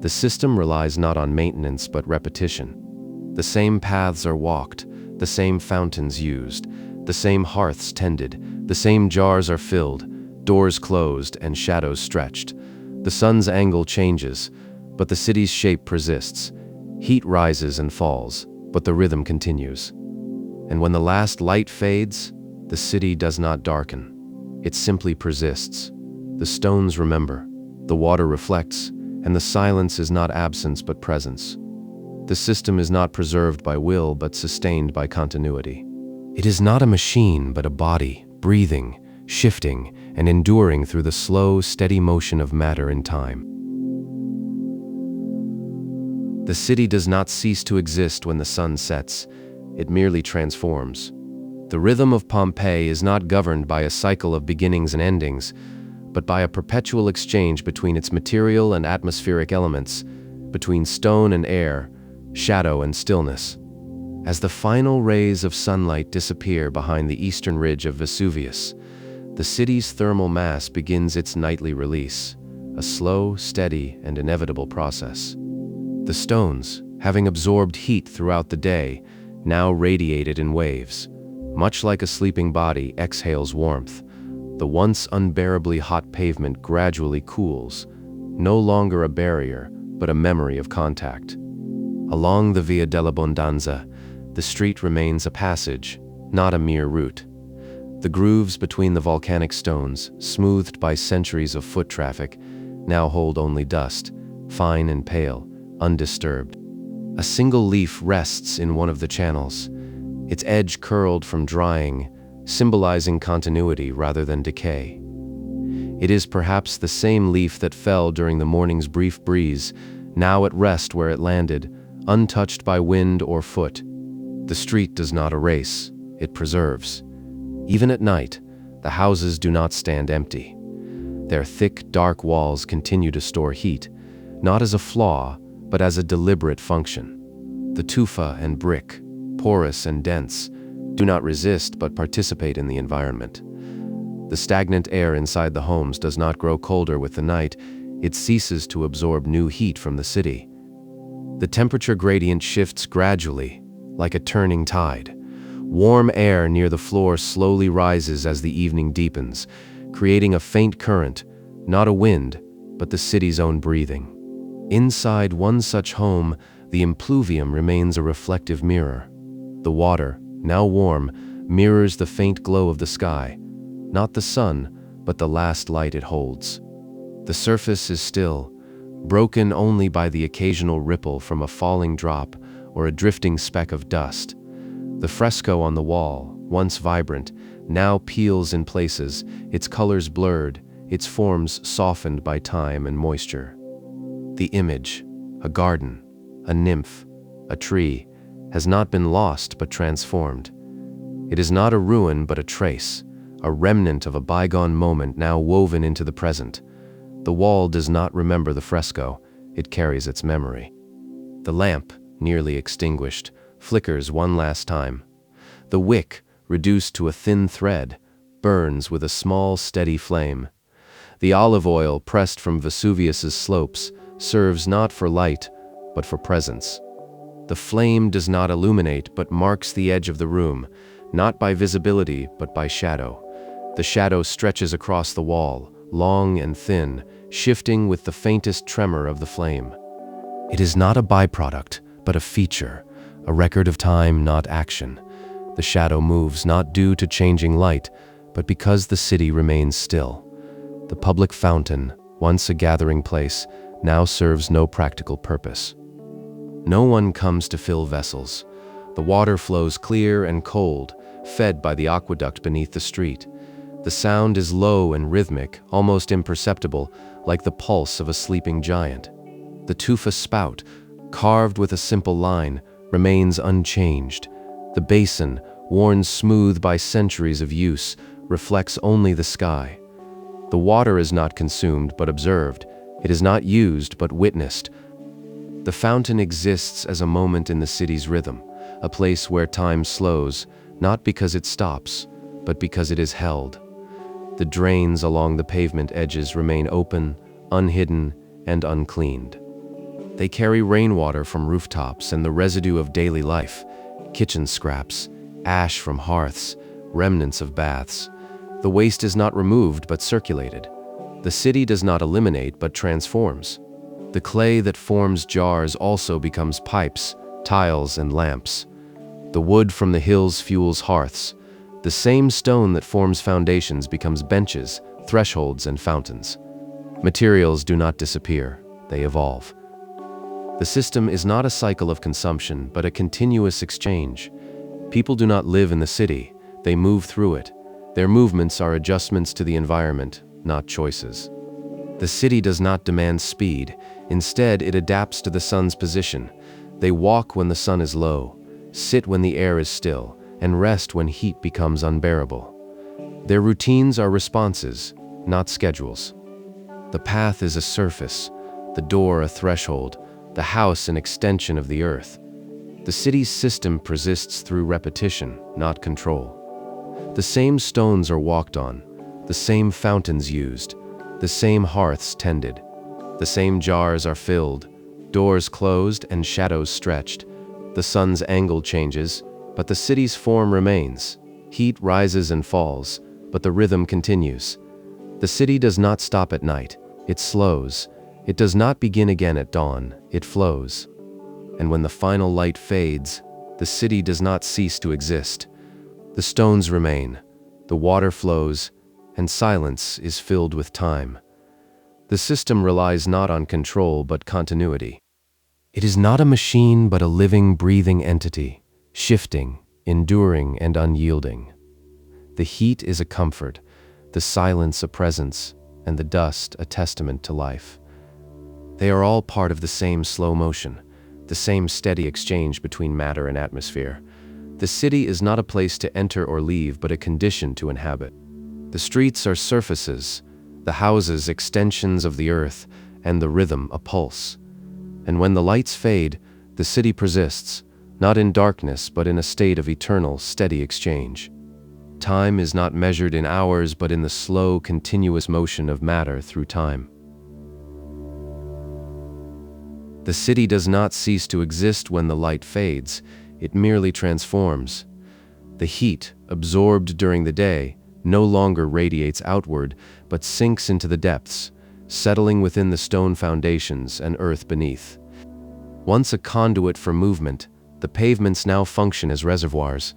The system relies not on maintenance but repetition. The same paths are walked, the same fountains used, the same hearths tended, the same jars are filled, doors closed and shadows stretched. The sun's angle changes, but the city's shape persists. Heat rises and falls, but the rhythm continues. And when the last light fades, the city does not darken. It simply persists. The stones remember, the water reflects, and the silence is not absence but presence. The system is not preserved by will but sustained by continuity. It is not a machine but a body, breathing, shifting, and enduring through the slow, steady motion of matter and time. The city does not cease to exist when the sun sets. It merely transforms. The rhythm of Pompeii is not governed by a cycle of beginnings and endings, but by a perpetual exchange between its material and atmospheric elements, between stone and air, shadow and stillness. As the final rays of sunlight disappear behind the eastern ridge of Vesuvius, the city's thermal mass begins its nightly release, a slow, steady, and inevitable process. The stones, having absorbed heat throughout the day, now radiate it in waves. Much like a sleeping body exhales warmth, the once unbearably hot pavement gradually cools, no longer a barrier, but a memory of contact. Along the Via dell'Abbondanza, the street remains a passage, not a mere route. The grooves between the volcanic stones, smoothed by centuries of foot traffic, now hold only dust, fine and pale, undisturbed. A single leaf rests in one of the channels, its edge curled from drying, symbolizing continuity rather than decay. It is perhaps the same leaf that fell during the morning's brief breeze, now at rest where it landed, untouched by wind or foot. The street does not erase, it preserves. Even at night, the houses do not stand empty. Their thick, dark walls continue to store heat, not as a flaw, but as a deliberate function. The tufa and brick, porous and dense, do not resist but participate in the environment. The stagnant air inside the homes does not grow colder with the night, it ceases to absorb new heat from the city. The temperature gradient shifts gradually, like a turning tide. Warm air near the floor slowly rises as the evening deepens, creating a faint current, not a wind, but the city's own breathing. Inside one such home, the impluvium remains a reflective mirror. The water, now warm, mirrors the faint glow of the sky, not the sun, but the last light it holds. The surface is still, broken only by the occasional ripple from a falling drop or a drifting speck of dust. The fresco on the wall, once vibrant, now peels in places, its colors blurred, its forms softened by time and moisture. The image, a garden, a nymph, a tree, has not been lost but transformed. It is not a ruin but a trace, a remnant of a bygone moment now woven into the present. The wall does not remember the fresco, it carries its memory. The lamp, nearly extinguished, flickers one last time. The wick, reduced to a thin thread, burns with a small, steady flame. The olive oil, pressed from Vesuvius's slopes, serves not for light, but for presence. The flame does not illuminate, but marks the edge of the room, not by visibility, but by shadow. The shadow stretches across the wall, long and thin, shifting with the faintest tremor of the flame. It is not a byproduct, but a feature, a record of time, not action. The shadow moves not due to changing light, but because the city remains still. The public fountain, once a gathering place, now serves no practical purpose. No one comes to fill vessels. The water flows clear and cold, fed by the aqueduct beneath the street. The sound is low and rhythmic, almost imperceptible, like the pulse of a sleeping giant. The tufa spout, carved with a simple line, remains unchanged. The basin, worn smooth by centuries of use, reflects only the sky. The water is not consumed but observed. It is not used but witnessed. The fountain exists as a moment in the city's rhythm, a place where time slows, not because it stops, but because it is held. The drains along the pavement edges remain open, unhidden, and uncleaned. They carry rainwater from rooftops and the residue of daily life, kitchen scraps, ash from hearths, remnants of baths. The waste is not removed but circulated. The city does not eliminate but transforms. The clay that forms jars also becomes pipes, tiles, and lamps. The wood from the hills fuels hearths. The same stone that forms foundations becomes benches, thresholds, and fountains. Materials do not disappear, they evolve. The system is not a cycle of consumption, but a continuous exchange. People do not live in the city, they move through it. Their movements are adjustments to the environment, not choices. The city does not demand speed, instead it adapts to the sun's position. They walk when the sun is low, sit when the air is still, and rest when heat becomes unbearable. Their routines are responses, not schedules. The path is a surface, the door a threshold, the house an extension of the earth. The city's system persists through repetition, not control. The same stones are walked on, the same fountains used, the same hearths tended, the same jars are filled, doors closed and shadows stretched. The sun's angle changes, but the city's form remains. Heat rises and falls, but the rhythm continues. The city does not stop at night, it slows. It does not begin again at dawn, it flows. And when the final light fades, the city does not cease to exist. The stones remain, the water flows, and silence is filled with time. The system relies not on control but continuity. It is not a machine but a living, breathing entity, shifting, enduring, and unyielding. The heat is a comfort, the silence a presence, and the dust a testament to life. They are all part of the same slow motion, the same steady exchange between matter and atmosphere. The city is not a place to enter or leave, but a condition to inhabit. The streets are surfaces, the houses extensions of the earth, and the rhythm a pulse. And when the lights fade, the city persists, not in darkness, but in a state of eternal, steady exchange. Time is not measured in hours, but in the slow, continuous motion of matter through time. The city does not cease to exist when the light fades, it merely transforms. The heat, absorbed during the day, no longer radiates outward, but sinks into the depths, settling within the stone foundations and earth beneath. Once a conduit for movement, the pavements now function as reservoirs,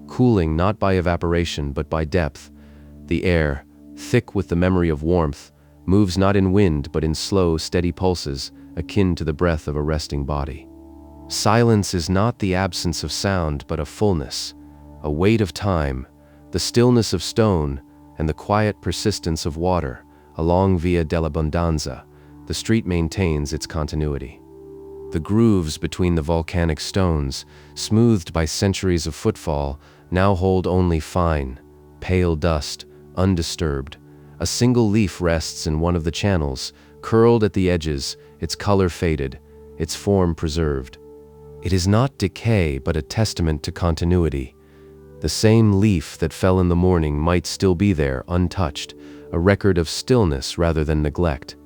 cooling not by evaporation but by depth. The air, thick with the memory of warmth, moves not in wind but in slow, steady pulses, akin to the breath of a resting body. Silence is not the absence of sound but a fullness, a weight of time, the stillness of stone, and the quiet persistence of water. Along Via dell'Abbondanza, the street maintains its continuity. The grooves between the volcanic stones, smoothed by centuries of footfall, now hold only fine, pale dust, undisturbed. A single leaf rests in one of the channels, curled at the edges, its color faded, its form preserved. It is not decay but a testament to continuity. The same leaf that fell in the morning might still be there, untouched, a record of stillness rather than neglect.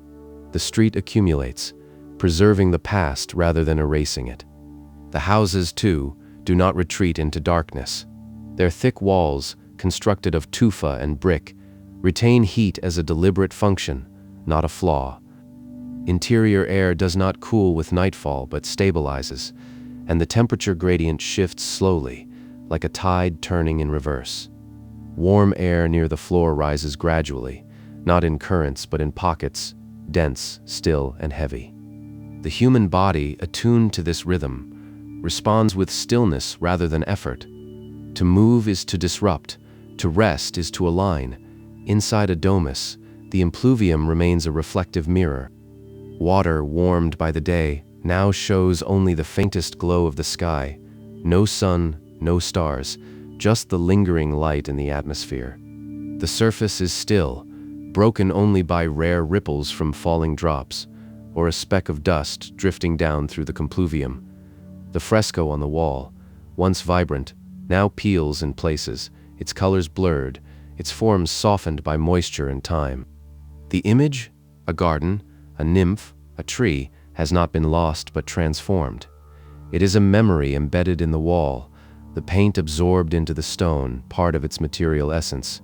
The street accumulates. preserving the past rather than erasing it. The houses, too, do not retreat into darkness. Their thick walls, constructed of tufa and brick, retain heat as a deliberate function, not a flaw. Interior air does not cool with nightfall but stabilizes, and the temperature gradient shifts slowly, like a tide turning in reverse. Warm air near the floor rises gradually, not in currents but in pockets, dense, still, and heavy. The human body, attuned to this rhythm, responds with stillness rather than effort. To move is to disrupt, to rest is to align. Inside a domus, the impluvium remains a reflective mirror. Water, warmed by the day, now shows only the faintest glow of the sky. No sun, no stars, just the lingering light in the atmosphere. The surface is still, broken only by rare ripples from falling drops, or a speck of dust drifting down through the compluvium. The fresco on the wall, once vibrant, now peels in places, its colors blurred, its forms softened by moisture and time. The image, a garden, a nymph, a tree, has not been lost but transformed. It is a memory embedded in the wall, the paint absorbed into the stone, part of its material essence.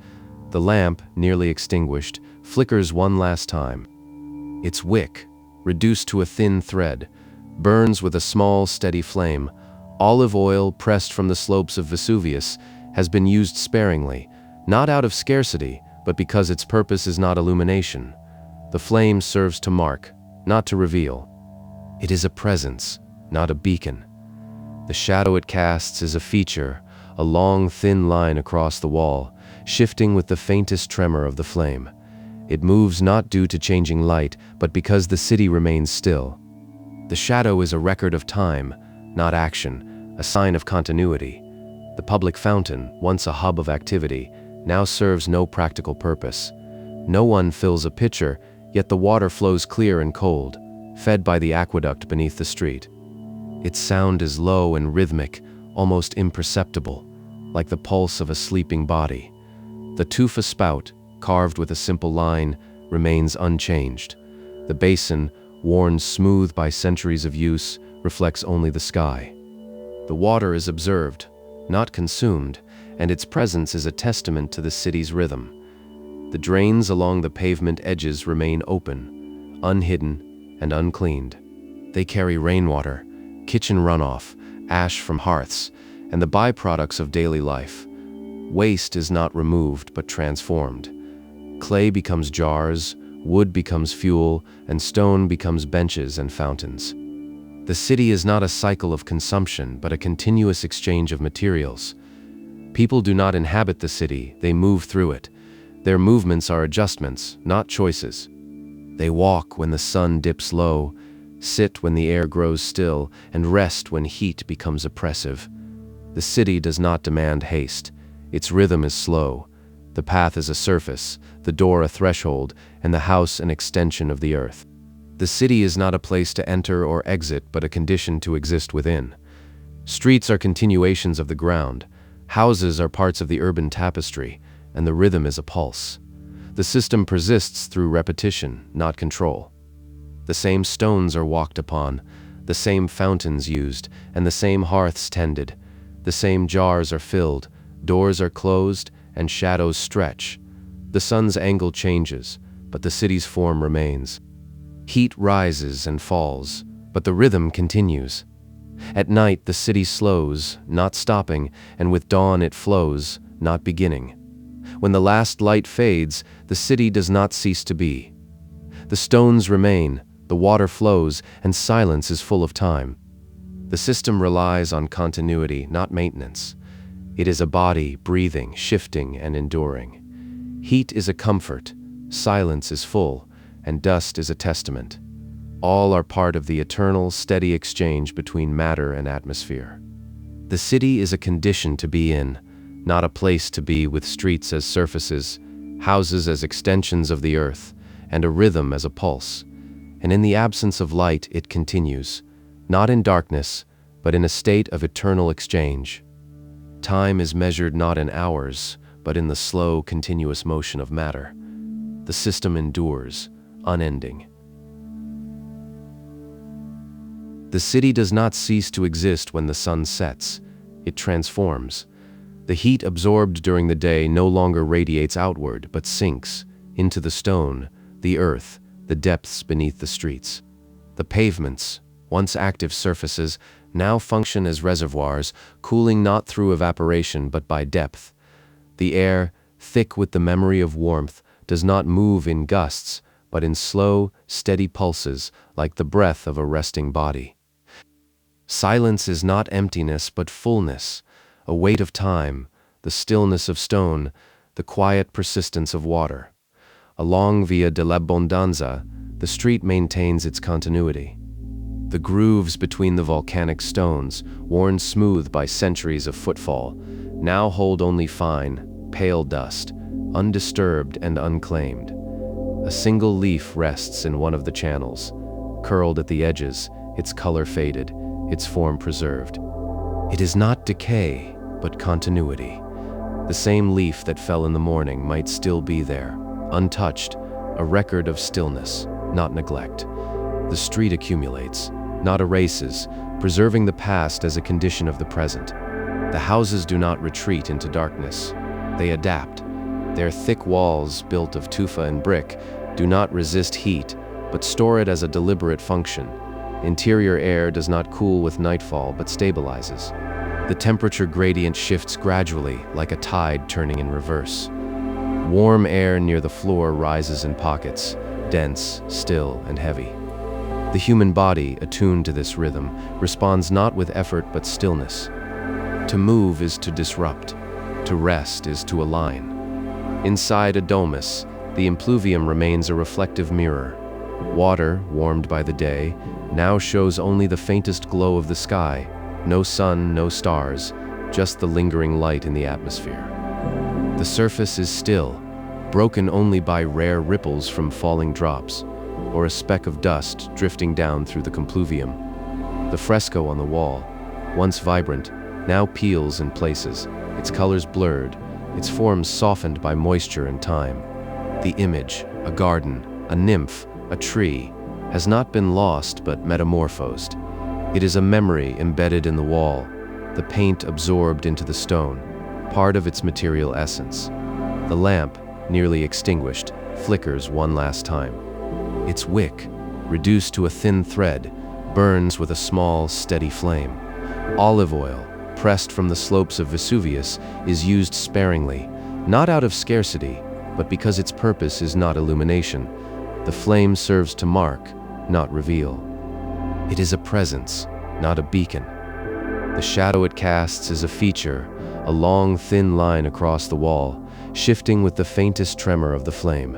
The lamp, nearly extinguished, flickers one last time. Its wick, reduced to a thin thread, burns with a small, steady flame. Olive oil pressed from the slopes of Vesuvius has been used sparingly, not out of scarcity, but because its purpose is not illumination. The flame serves to mark, not to reveal. It is a presence, not a beacon. The shadow it casts is a feature, a long, thin line across the wall, shifting with the faintest tremor of the flame. It moves not due to changing light, but because the city remains still. The shadow is a record of time, not action, a sign of continuity. The public fountain, once a hub of activity, now serves no practical purpose. No one fills a pitcher, yet the water flows clear and cold, fed by the aqueduct beneath the street. Its sound is low and rhythmic, almost imperceptible, like the pulse of a sleeping body. The tufa spout, carved with a simple line, remains unchanged. The basin, worn smooth by centuries of use, reflects only the sky. The water is observed, not consumed, and its presence is a testament to the city's rhythm. The drains along the pavement edges remain open, unhidden, and uncleaned. They carry rainwater, kitchen runoff, ash from hearths, and the byproducts of daily life. Waste is not removed but transformed. Clay becomes jars, wood becomes fuel, and stone becomes benches and fountains. The city is not a cycle of consumption but a continuous exchange of materials. People do not inhabit the city, they move through it. Their movements are adjustments, not choices. They walk when the sun dips low, sit when the air grows still, and rest when heat becomes oppressive. The city does not demand haste. Its rhythm is slow. The path is a surface, the door a threshold, and the house an extension of the earth. The city is not a place to enter or exit, but a condition to exist within. Streets are continuations of the ground. Houses are parts of the urban tapestry, and the rhythm is a pulse. The system persists through repetition, not control. The same stones are walked upon, the same fountains used, and the same hearths tended. The same jars are filled, doors are closed, and shadows stretch. The sun's angle changes, but the city's form remains. Heat rises and falls, but the rhythm continues. At night the city slows, not stopping, and with dawn it flows, not beginning. When the last light fades, the city does not cease to be. The stones remain, the water flows, and silence is full of time. The system relies on continuity, not maintenance. It is a body, breathing, shifting, and enduring. Heat is a comfort, silence is full, and dust is a testament. All are part of the eternal, steady exchange between matter and atmosphere. The city is a condition to be in, not a place to be, with streets as surfaces, houses as extensions of the earth, and a rhythm as a pulse. And in the absence of light it continues, not in darkness, but in a state of eternal exchange. Time is measured not in hours, but in the slow, continuous motion of matter. The system endures, unending. The city does not cease to exist when the sun sets. It transforms. The heat absorbed during the day no longer radiates outward, but sinks into the stone, the earth, the depths beneath the streets. The pavements, once active surfaces, now function as reservoirs, cooling not through evaporation but by depth. The air, thick with the memory of warmth, does not move in gusts, but in slow, steady pulses, like the breath of a resting body. Silence is not emptiness but fullness, a weight of time, the stillness of stone, the quiet persistence of water. Along Via dell'Abbondanza, the street maintains its continuity. The grooves between the volcanic stones, worn smooth by centuries of footfall, now hold only fine, pale dust, undisturbed and unclaimed. A single leaf rests in one of the channels, curled at the edges, its color faded, its form preserved. It is not decay, but continuity. The same leaf that fell in the morning might still be there, untouched, a record of stillness, not neglect. The street accumulates, not erases, preserving the past as a condition of the present. The houses do not retreat into darkness. They adapt. Their thick walls, built of tufa and brick, do not resist heat, but store it as a deliberate function. Interior air does not cool with nightfall, but stabilizes. The temperature gradient shifts gradually, like a tide turning in reverse. Warm air near the floor rises in pockets, dense, still, and heavy. The human body, attuned to this rhythm, responds not with effort but stillness. To move is to disrupt. To rest is to align. Inside a domus, the impluvium remains a reflective mirror. Water, warmed by the day, now shows only the faintest glow of the sky. No sun, no stars, just the lingering light in the atmosphere. The surface is still, broken only by rare ripples from falling drops, or a speck of dust drifting down through the compluvium. The fresco on the wall, once vibrant, now peels in places, its colors blurred, its forms softened by moisture and time. The image, a garden, a nymph, a tree, has not been lost but metamorphosed. It is a memory embedded in the wall, the paint absorbed into the stone, part of its material essence. The lamp, nearly extinguished, flickers one last time. Its wick, reduced to a thin thread, burns with a small, steady flame. Olive oil, pressed from the slopes of Vesuvius, is used sparingly, not out of scarcity, but because its purpose is not illumination. The flame serves to mark, not reveal. It is a presence, not a beacon. The shadow it casts is a feature, a long, thin line across the wall, shifting with the faintest tremor of the flame.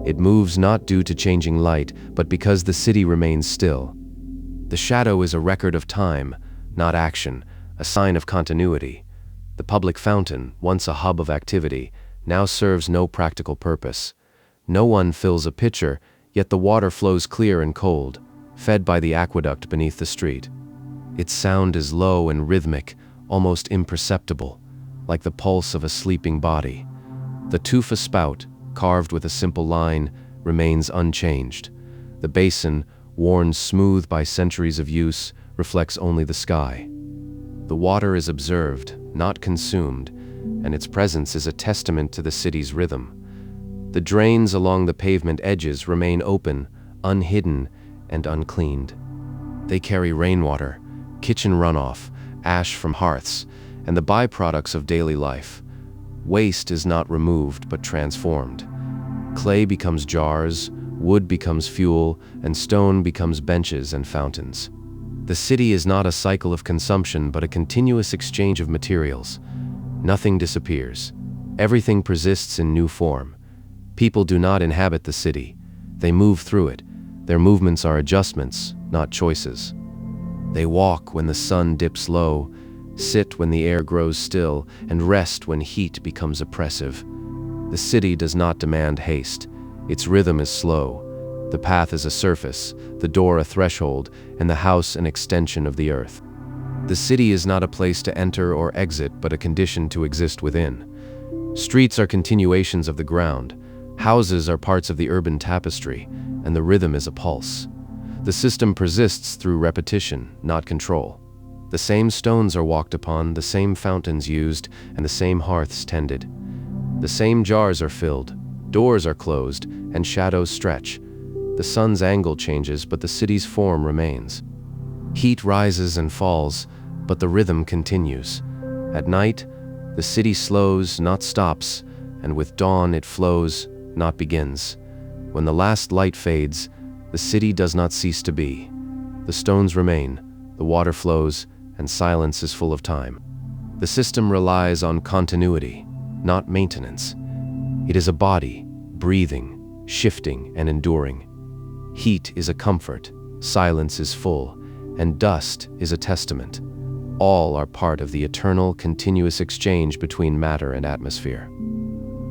It moves not due to changing light, but because the city remains still. The shadow is a record of time, not action, a sign of continuity. The public fountain, once a hub of activity, now serves no practical purpose. No one fills a pitcher, yet the water flows clear and cold, fed by the aqueduct beneath the street. Its sound is low and rhythmic, almost imperceptible, like the pulse of a sleeping body. The tufa spout, carved with a simple line, remains unchanged. The basin, worn smooth by centuries of use, reflects only the sky. The water is observed, not consumed, and its presence is a testament to the city's rhythm. The drains along the pavement edges remain open, unhidden, and uncleaned. They carry rainwater, kitchen runoff, ash from hearths, and the byproducts of daily life. Waste is not removed but transformed. Clay becomes jars, wood becomes fuel, and stone becomes benches and fountains. The city is not a cycle of consumption but a continuous exchange of materials. Nothing disappears. Everything persists in new form. People do not inhabit the city. They move through it. Their movements are adjustments, not choices. They walk when the sun dips low, sit when the air grows still, and rest when heat becomes oppressive. The city does not demand haste. Its rhythm is slow. The path is a surface, the door a threshold, and the house an extension of the earth. The city is not a place to enter or exit, but a condition to exist within. Streets are continuations of the ground. Houses are parts of the urban tapestry, and the rhythm is a pulse. The system persists through repetition, not control. The same stones are walked upon, the same fountains used, and the same hearths tended. The same jars are filled, doors are closed, and shadows stretch. The sun's angle changes, but the city's form remains. Heat rises and falls, but the rhythm continues. At night, the city slows, not stops, and with dawn it flows, not begins. When the last light fades, the city does not cease to be. The stones remain, the water flows, and silence is full of time. The system relies on continuity, not maintenance. It is a body, breathing, shifting, and enduring. Heat is a comfort, silence is full, and dust is a testament. All are part of the eternal, continuous exchange between matter and atmosphere.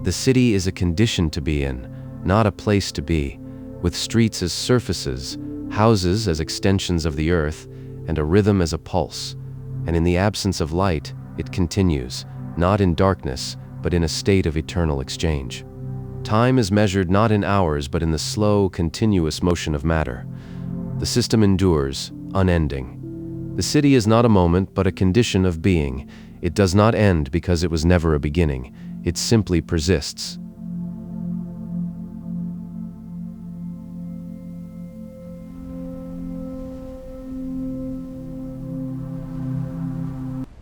The city is a condition to be in, not a place to be, with streets as surfaces, houses as extensions of the earth, and a rhythm as a pulse. And in the absence of light, it continues, not in darkness, but in a state of eternal exchange. Time is measured not in hours, but in the slow, continuous motion of matter. The system endures, unending. The city is not a moment, but a condition of being. It does not end because it was never a beginning. It simply persists,